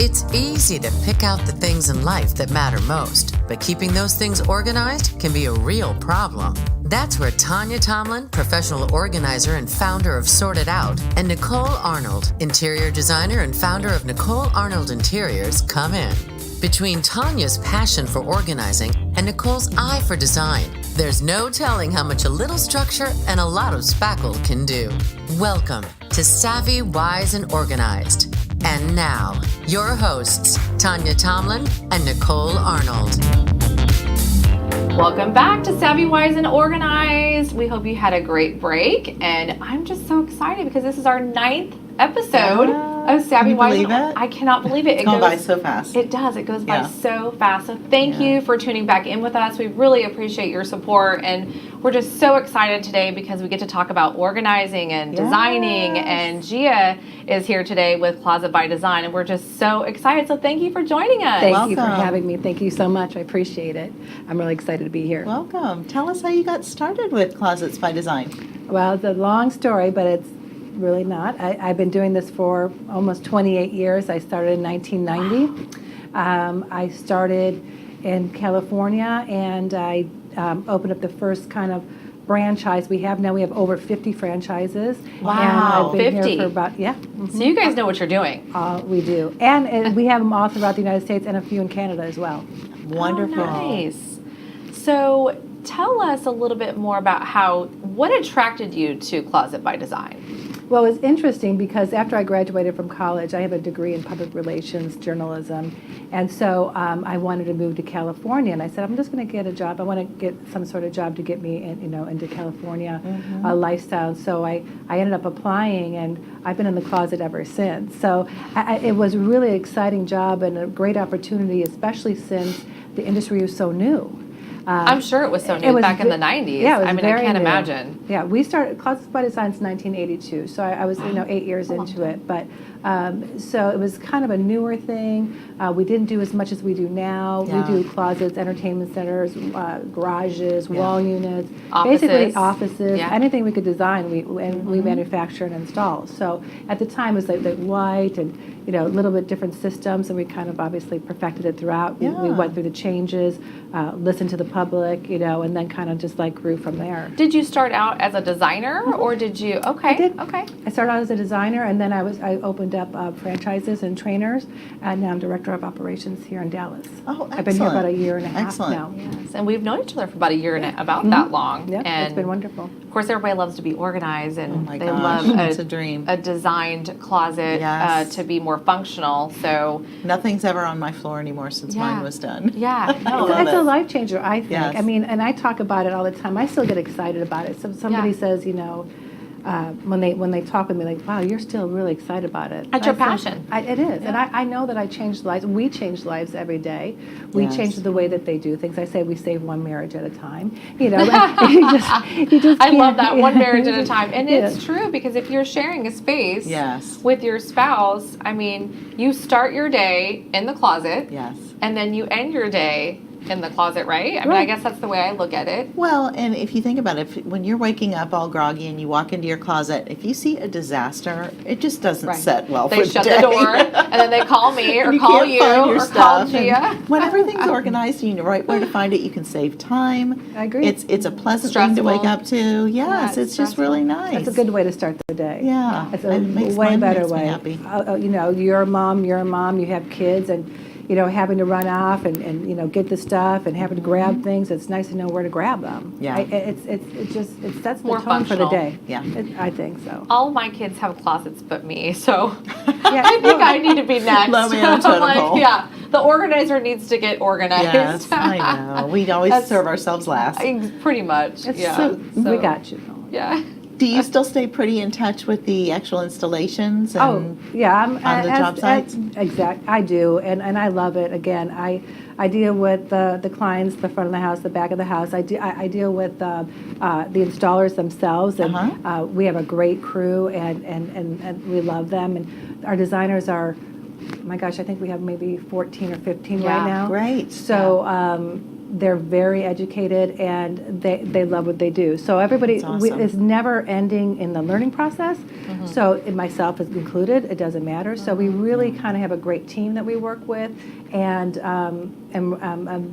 It's easy to pick out the things in life that matter most, but keeping those things organized can be a real problem. That's where Tanya Tomlin, professional organizer and founder of Sort It Out, and Nicole Arnold, interior designer and founder of Nicole Arnold Interiors, come in. Between Tanya's passion for organizing and Nicole's eye for design, there's no telling how much a little structure and a lot of spackle can do. Welcome to Savvy, Wise, and Organized. And now, your hosts, Tanya Tomlin and Nicole Arnold. Welcome back to Savvy, Wise, and Organized. We hope you had a great break, and I'm just so excited because this is our 9th episode of Savvy, Wise. Can you believe it? I cannot believe it. It goes by so fast. It does. It goes by so fast. So thank you for tuning back in with us. We really appreciate your support, and we're just so excited today because we get to talk about organizing and designing, and Gia is here today with Closet by Design, and we're just so excited. So thank you for joining us. Thank you for having me. Thank you so much. I appreciate it. I'm really excited to be here. Welcome. Tell us how you got started with Closets by Design. Well, it's a long story, but it's really not. I've been doing this for almost 28 years. I started in 1990. I started in California, and I opened up the first kind of franchise we have. Now we have over 50 franchises. Wow, and I've been 50. here for about, So you guys know what you're doing. we do. And we have them all throughout the United States and a few in Canada as well. Wonderful. Oh, nice. So tell us a little bit more about what attracted you to Closet by Design? Well, it was interesting because after I graduated from college, I have a degree in public relations journalism, and so I wanted to move to California. And I said, I'm just going to get a job. I want to get some sort of job to get me, into California lifestyle. So I ended up applying, and I've been in the closet ever since. So it was a really exciting job and a great opportunity, especially since the industry was so new. I'm sure it was so new back in the 90s. Yeah, it was I can't new. imagine. Yeah, we started Closets by Design in 1982, so I was 8 years into it. But so it was kind of a newer thing. We didn't do as much as we do now. Yeah. We do closets, entertainment centers, garages, wall units, Offices. basically offices, Yeah. anything we could design. We manufacture and install. So at the time it was like white and a little bit different systems, and we kind of obviously perfected it throughout. We went through the changes, listened to the public, and then kind of just grew from there. Did you start out as a designer, or did you? Okay. I did. Okay. I started out as a designer, and then I opened up franchises and trainers, and now I'm director of operations here in Dallas. Oh, excellent. I've been here about a year and a half Excellent. now. Yes, and we've known each other for about a year and about that long. Yeah, and it's been wonderful. Of course, everybody loves to be organized, and Oh my they gosh, love it's a dream. a designed closet Yes. to be more functional. So Nothing's ever on my floor anymore since mine was done. yeah, no, love It's it. a life changer, I think. Yes. I mean, and I talk about it all the time. I still get excited about it. So somebody says, when they talk with me, like, wow, you're still really excited about it. It's your I said, passion. It is. And I know that I change lives. We change lives every day. We Yes. change the way that they do things. I say we save one marriage at a time. You just I love can't- that, one marriage at a time. And Yeah. it's true, because if you're sharing a space Yes. with your spouse, you start your day in the closet, Yes. and then you end your day in the closet, right? I Right. guess that's the way I look at it. Well, and if you think about it, when you're waking up all groggy and you walk into your closet, if you see a disaster, it just doesn't set well They for shut the the day. door, and then they call me, or You call can't you, find your or call stuff. Gia. And when everything's organized and you know right where to find it, you can save time. I agree. It's a pleasant thing to wake Stressful. up to. Yes, it's it's just really stressful. nice. It's a good way to start the day. Yeah, It's a it makes way mine better makes me way. happy. You're a mom, you have kids, and having to run off and get the stuff and having to grab things. It's nice to know where to grab them. Yeah. It sets the More tone for the functional. day. Yeah. I think so. All of my kids have closets but me, so Yeah, I think I need to be next. Low man totem pole. Yeah, the organizer needs to get organized. Yes, I know. We always That's- serve ourselves last. Pretty much. It's Yeah. we got you. Yeah. Do you still stay pretty in touch with the actual installations? And Oh, yeah. I'm on the job sites? I do, and I love it. Again, I deal with the clients, the front of the house, the back of the house. I deal with the installers themselves, and we have a great crew, and we love them. And our designers are, my gosh, I think we have maybe 14 or 15 right now. Great. So they're very educated, and they love what they do. So everybody That's awesome. is never ending in the learning process. So myself is included, it doesn't matter. So we really kind of have a great team that we work with, and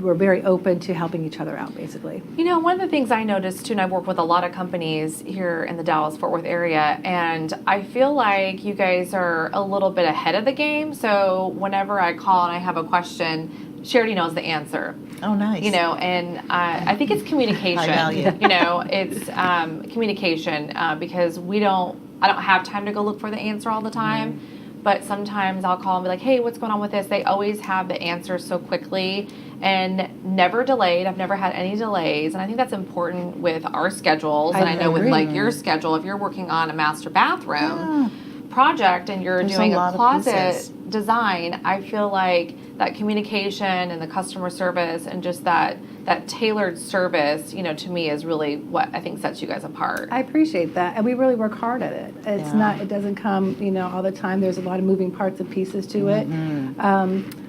we're very open to helping each other out, basically. You know, one of the things I noticed too, and I work with a lot of companies here in the Dallas-Fort Worth area, and I feel like you guys are a little bit ahead of the game. So whenever I call and I have a question, she already knows the answer. Oh, nice. You know, and I think it's communication. High value. You know, it's communication because I don't have time to go look for the answer all the time. But sometimes I'll call and be like, hey, what's going on with this? They always have the answer so quickly and never delayed. I've never had any delays. And I think that's important with our schedules. And I know with like your schedule, if you're working on a master bathroom project and you're There's doing a a lot of closet pieces. design, I feel like that communication and the customer service and just that tailored service, you know, to me is really what I think sets you guys apart. I appreciate that, and we really work hard at it. It's not, it doesn't come, you know, all the time. There's a lot of moving parts and pieces to it.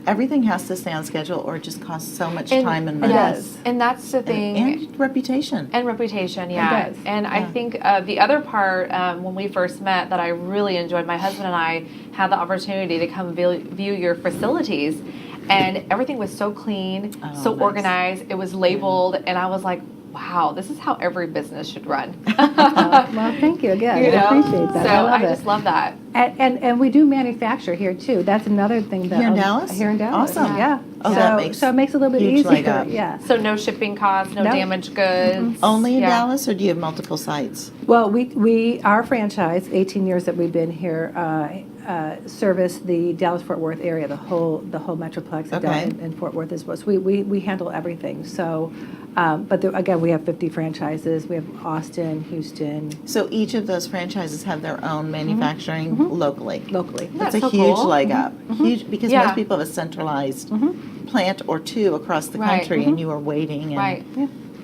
Everything has to stay on schedule, or it just costs so much time and money. Yes, and that's the thing. And reputation. And reputation, yeah. does. And I think the other part, when we first met, that I really enjoyed, my husband and I had the opportunity to come view your facilities, and everything was so clean, so nice. organized. It was labeled, and I was like, wow, this is how every business should run. Well, thank you again. You know? I appreciate that. So I love it. just love that. And we do manufacture here too. That's another thing that Here in Dallas? Here in Dallas. Awesome. Yeah. Oh, so, that makes so it makes it a little bit huge easier. leg up. Yeah. So no shipping costs, no Nope. damaged goods. Only in Yeah. Dallas, or do you have multiple sites? Well, we our franchise, 18 years that we've been here, service the Dallas-Fort Worth area, the whole metroplex Okay. in Fort Worth as well. So we handle everything. So, but again, we have 50 franchises. We have Austin, Houston, So each of those franchises have their own manufacturing locally. locally. That's That's a so huge cool. leg up. Huge, because Yeah. most people have a centralized plant or two across the Right. country, and you are waiting and Right.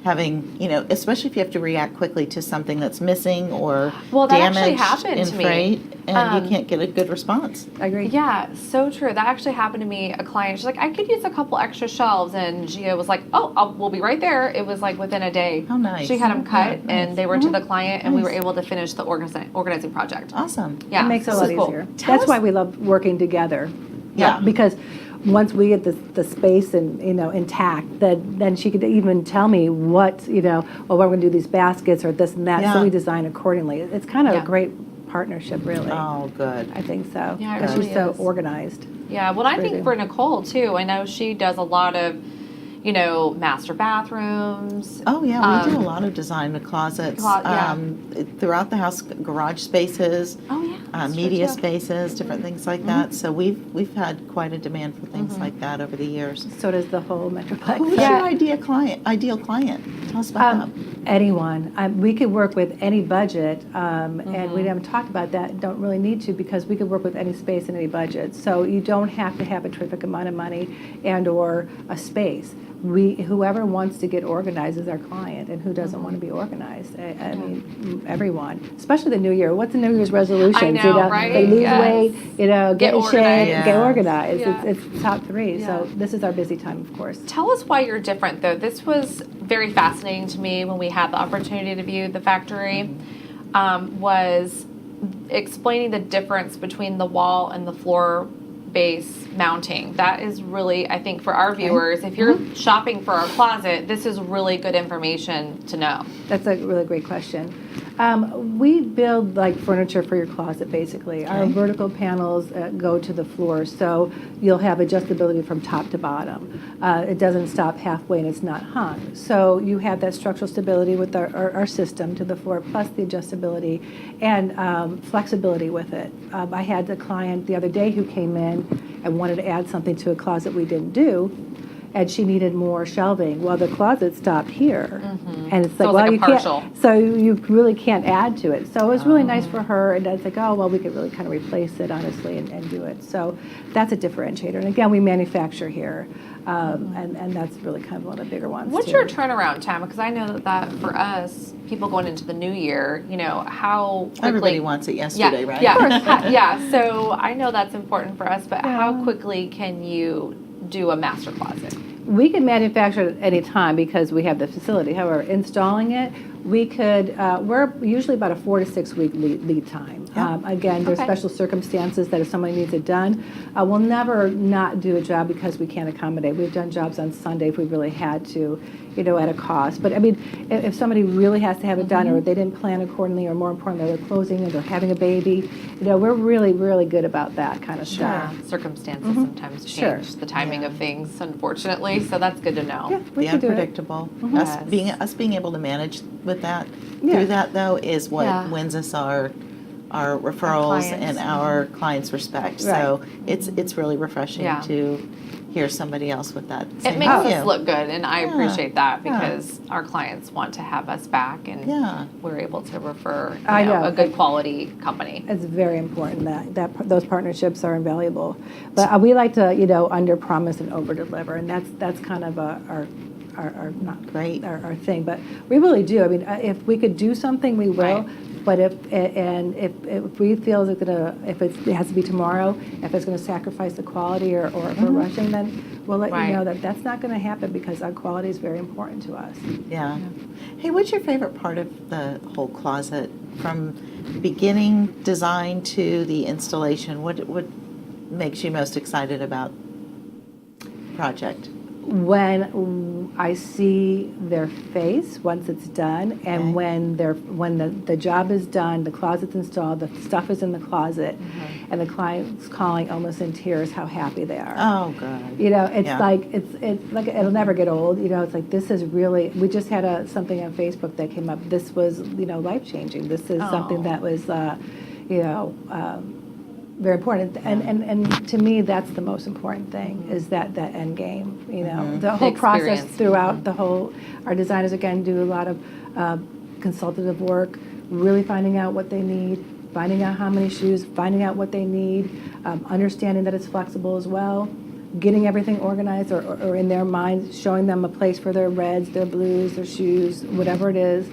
having, you know, especially if you have to react quickly to something that's missing or Well, that actually damaged happened in to me. freight, and you can't get a good response. I agree. Yeah, so true. That actually happened to me. A client, she's like, I could use a couple extra shelves. And Gia was like, oh, we'll be right there. It was like within a day. How nice. She had them cut, Yeah, and nice. they were to the client, and we were Nice. able to finish the organizing project. Awesome. Yeah, It makes it a so lot it's cool. easier. Tell That's us- why we love working together. Yeah. Because once we get the space and, you know, intact, then she could even tell me what, you know, well, we're going to do these baskets or this and that. Yeah. So we design accordingly. It's kind of Yeah. a great partnership, really. Oh, good. I think so. Yeah, it Because really she's so is. organized. Yeah, well, I Crazy. think for Nicole, too, I know she does a lot of, you know, master bathrooms. Oh, yeah, we do a lot of design with closets. Yeah. Throughout the house, garage spaces, Oh, yeah. that's true, media too. spaces, different things like that. So we've had quite a demand for things like that over the years. So does the whole Metroplex. Who's Yeah. your ideal client? Tell us about that. Anyone. We could work with any budget, and we haven't talked about that, don't really need to, because we could work with any space and any budget. So you don't have to have a terrific amount of money and or a space. Whoever wants to get organized is our client, and who doesn't want to be organized? I mean, everyone, especially the new year. What's the New Year's resolutions? I know, you know, right? They lose Yes. weight, you know, Get get in shape, organized. get Yeah. organized. Yeah. It's top three. So Yeah. this is our busy time, of course. Tell us why you're different, though. This was very fascinating to me when we had the opportunity to view the factory, was explaining the difference between the wall and the floor base mounting. That is really, I think, for our viewers, if you're shopping for our closet, this is really good information to know. That's a really great question. We build like furniture for your closet, basically. Our Okay. vertical panels go to the floor, so you'll have adjustability from top to bottom. It doesn't stop halfway and it's not hung. So you have that structural stability with our system to the floor, plus the adjustability and flexibility with it. I had a client the other day who came in and wanted to add something to a closet we didn't do, and she needed more shelving. Well, the closet stopped here, and it's So like, it's well, like a you partial. can't. So you really can't add to it. So it was really nice for her, and it's like, oh, well, we could really kind of replace it, honestly, and do it. So that's a differentiator. And again, we manufacture here, and that's really kind of one of the bigger ones. What's too. your turnaround time? Because I know that for us, people going into the new year, you know, how quickly... Everybody wants it yesterday, right? Yeah, yeah. So I know that's important for us, but how quickly can you do a master closet? We can manufacture it at any time because we have the facility. However, installing it, we could, we're usually about a 4 to 6 week lead time. Again, there's Okay. special circumstances that if somebody needs it done, we'll never not do a job because we can't accommodate. We've done jobs on Sunday if we really had to, at a cost. But I mean, if somebody really has to have it done, or they didn't plan accordingly, or more importantly, they're closing or they're having a baby, we're really, really good about that kind of stuff. Circumstances sometimes Sure. change the timing of things, unfortunately. So that's good to know. Yeah, we The can do it. unpredictable. Yes. Us being able to manage with that, Yeah. through that though, is what Yeah. wins us our referrals clients. and our clients' respect. So Right. it's really refreshing Yeah. to hear somebody else with that. It same makes value. us look good, and I Yeah. appreciate that Yeah. because our clients want to have us back, and Yeah. we're able to refer I know. a good quality company. It's very important that those partnerships are invaluable. But we like to, under promise and over deliver, and that's kind of our not Great. our thing. But we really do. I mean, if we could do something, we will. Right. But if we feel that if it has to be tomorrow, if it's going to sacrifice the quality or if we're rushing, then we'll let Right. you know that that's not going to happen because our quality is very important to us. Yeah. Hey, what's your favorite part of the whole closet, from beginning design to the installation? What makes you most excited about project? When I see their face once it's done, and Okay. when the job is done, the closet's installed, the stuff is in the closet, and the client's calling almost in tears how happy they are. Oh, good. It's Yeah. like it's like it'll never get old. It's like this is really. We just had something on Facebook that came up. This was life changing. This is something that was very important. And to me, that's the most important thing is that end game. The whole process experience. throughout the whole. Our designers again do a lot of consultative work, really finding out what they need, finding out how many shoes, finding out what they need, understanding that it's flexible as well, getting everything organized or in their minds, showing them a place for their reds, their blues, their shoes, whatever it is.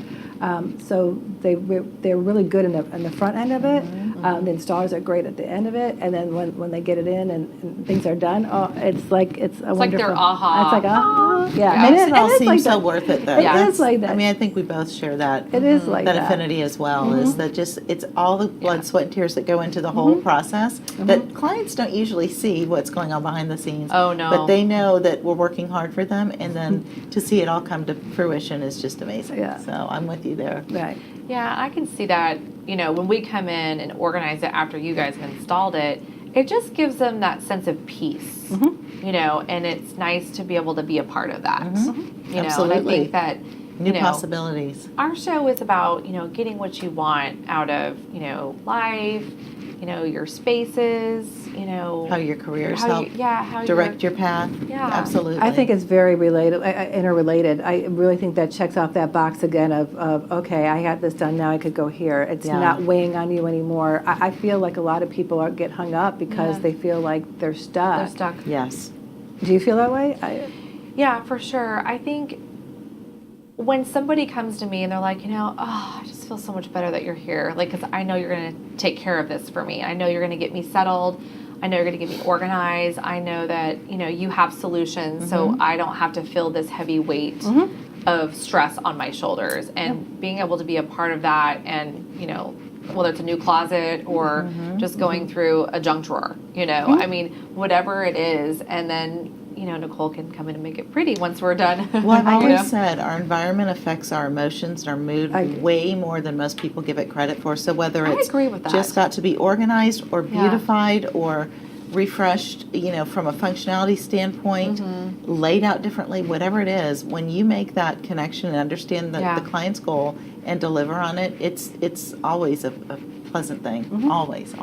So they're really good in the front end of it. The installers are great at the end of it, and then when they get it in and things are done, it's like it's a like their wonderful. aha. It's like yeah. Yeah. And Makes it all is seem like so that. worth it, though. It Yeah. is like that. I mean, I think we both share that. It is like that. affinity as well. Is that just it's all the blood, sweat, and tears that go into the whole process that clients don't usually see what's going on behind the scenes. Oh, no. But they know that we're working hard for them, and then to see it all come to fruition is just amazing. Yeah. So I'm with you there. Right. Yeah, I can see that, when we come in and organize it after you guys have installed it, it just gives them that sense of peace, and it's nice to be able to be a part of that. And I Absolutely. think that, New possibilities. our show is about, getting what you want out of, life, your spaces, How your careers how help you, yeah, how direct you're, your path. Yeah. Absolutely. I think it's very interrelated. I really think that checks off that box again of okay, I had this done, now I could go here. It's Yeah. not weighing on you anymore. I feel like a lot of people get hung up because they feel like they're stuck. they're stuck. Yes. Do you feel that way? Yeah, for sure. I think when somebody comes to me and they're like, I just feel so much better that you're here. Like, because I know you're going to take care of this for me. I know you're going to get me settled. I know you're going to get me organized. I know that, you have solutions, so I don't have to feel this heavy weight of stress on my shoulders. And being able to be a part of that and, whether it's a new closet or just going through a junk drawer, I mean, whatever it is. And then, Nicole can come in and make it pretty once we're done. Well, I've You know? always said our environment affects our emotions and our mood way more than most people give it credit for. So whether I it's agree with that. just got to be organized or Yeah. beautified or refreshed, from a functionality standpoint, laid out differently, whatever it is, when you make that connection and understand the client's goal and deliver on it, it's always a pleasant thing. Always.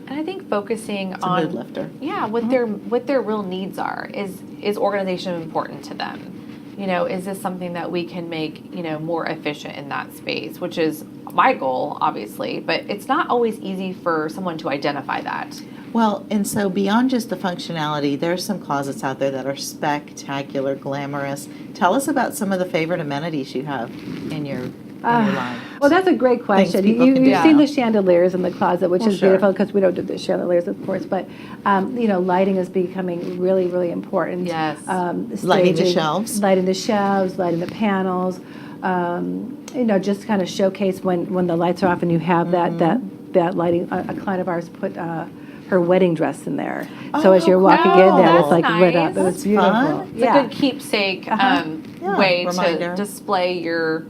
And I think focusing It's a on mood lifter. Yeah, what their real needs are. Is organization important to them? Is this something that we can make, more efficient in that space, which is my goal, obviously, but it's not always easy for someone to identify that. Well, and so beyond just the functionality, there's some closets out there that are spectacular, glamorous. Tell us about some of the favorite amenities you have in your in your life? Well, that's a great question. people can do. You've seen the chandeliers in the closet, which is sure. beautiful because we don't do the chandeliers, of course. But lighting is becoming really, really important. Yes. Lighting the shelves. lighting the panels. Just kind of showcase when the lights are off and you have that lighting. A client of ours put her wedding dress in there. So as you're walking in there, it's like lit up. It was beautiful. fun. It's a good keepsake way reminder. to display your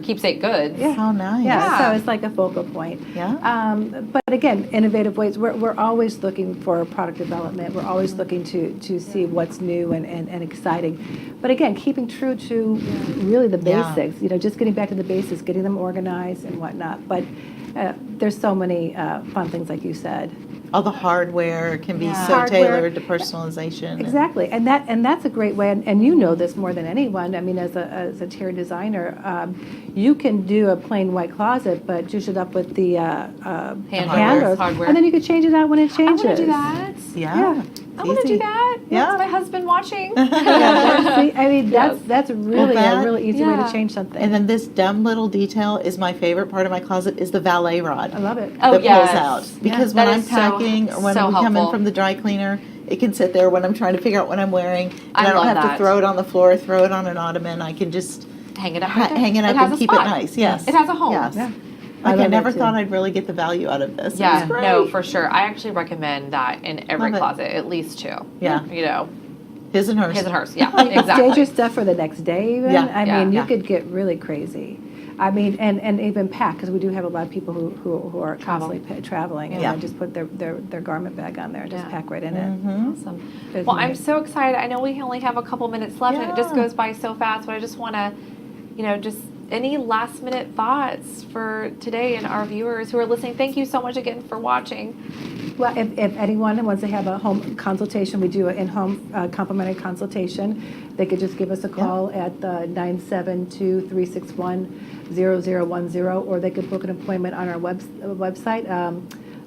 keepsake goods. Yeah. How nice. Yeah, so it's like a focal point. Yeah. But again, innovative ways. We're always looking for product development. We're always looking to see what's new and exciting. But again, keeping true to really the Yeah. basics. Just getting back to the basics, getting them organized and whatnot. But there's so many fun things, like you said. All the hardware can be so Hardware. tailored to personalization. Exactly, and that's a great way, and you know this more than anyone. I mean, as a interior designer, you can do a plain white closet, but juice it up with the handles, hardware. and then you can change it out when it changes. I want to do that. Yeah. I want to do that. Yeah. That's my husband watching. See, I mean, that's really that- a really easy way yeah. to change something. And then this dumb little detail is my favorite part of my closet is the valet rod. I love it. Oh, that yes. pulls out. Because That when I'm is so- packing or when so we come in helpful. from the dry cleaner, it can sit there when I'm trying to figure out what I'm wearing. And I I don't love have that. to throw it on the floor, throw it on an ottoman. I can just Hang it up. hang it up has and a keep spot. it nice. Yes. It has a home. Yes. Yeah. Like, love I it never too. thought I'd really get the value out of this. Yeah, It's great. no, for sure. I actually recommend that in every Love it. closet, at least two. Yeah. His and hers. His and hers. Yeah, Stage exactly. your stuff for the next day even. Yeah. I mean, you Yeah. could get really crazy. I mean, and even pack, because we do have a lot of people who are constantly traveling and Yeah. they just put their garment bag on there and just Yeah. pack right in it. Awesome. It's Well, I'm nice. so excited. I know we only have a couple minutes left, and it just Yeah. goes by so fast. But I just want to, just any last minute thoughts for today and our viewers who are listening. Thank you so much again for watching. Well, if anyone wants to have a home consultation, we do an in-home complimentary consultation. They could just give us a call at 972-361-0010, or they could book an appointment on our website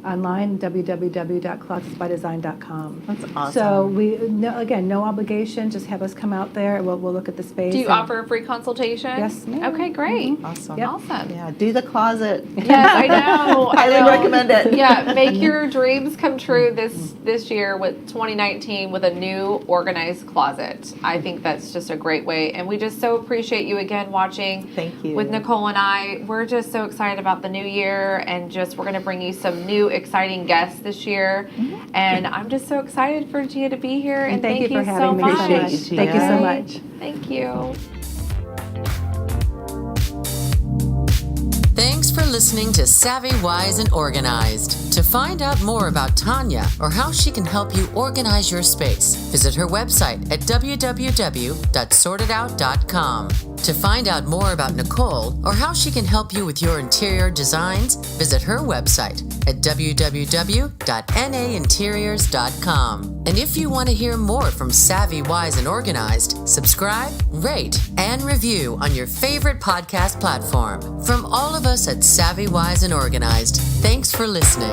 online, www.closetsbydesign.com. That's awesome. So no obligation. Just have us come out there. We'll look at the space. Do you and- offer a free consultation? Yes, ma'am. Okay, great. Awesome. Yep. Awesome. Yeah, do the closet. Yes, I know. I Highly know. recommend it. Yeah, make your dreams come true this year with 2019 with a new organized closet. I think that's just a great way, and we just so appreciate you again watching. Thank you. With Nicole and I, we're just so excited about the new year, and we're going to bring you some new exciting guests this year. And I'm just so excited for Gia to be here. And Thank you for so having me so much. much. Appreciate you, Thank you so Gia. much. Thank you. Thanks for listening to Savvy, Wise, and Organized. To find out more about Tanya or how she can help you organize your space, visit her website at www.sortedout.com. To find out more about Nicole or how she can help you with your interior designs, visit her website at www.nainteriors.com. And if you want to hear more from Savvy, Wise, and Organized, subscribe, rate, and review on your favorite podcast platform. From all of us at Savvy, Wise, and Organized, thanks for listening.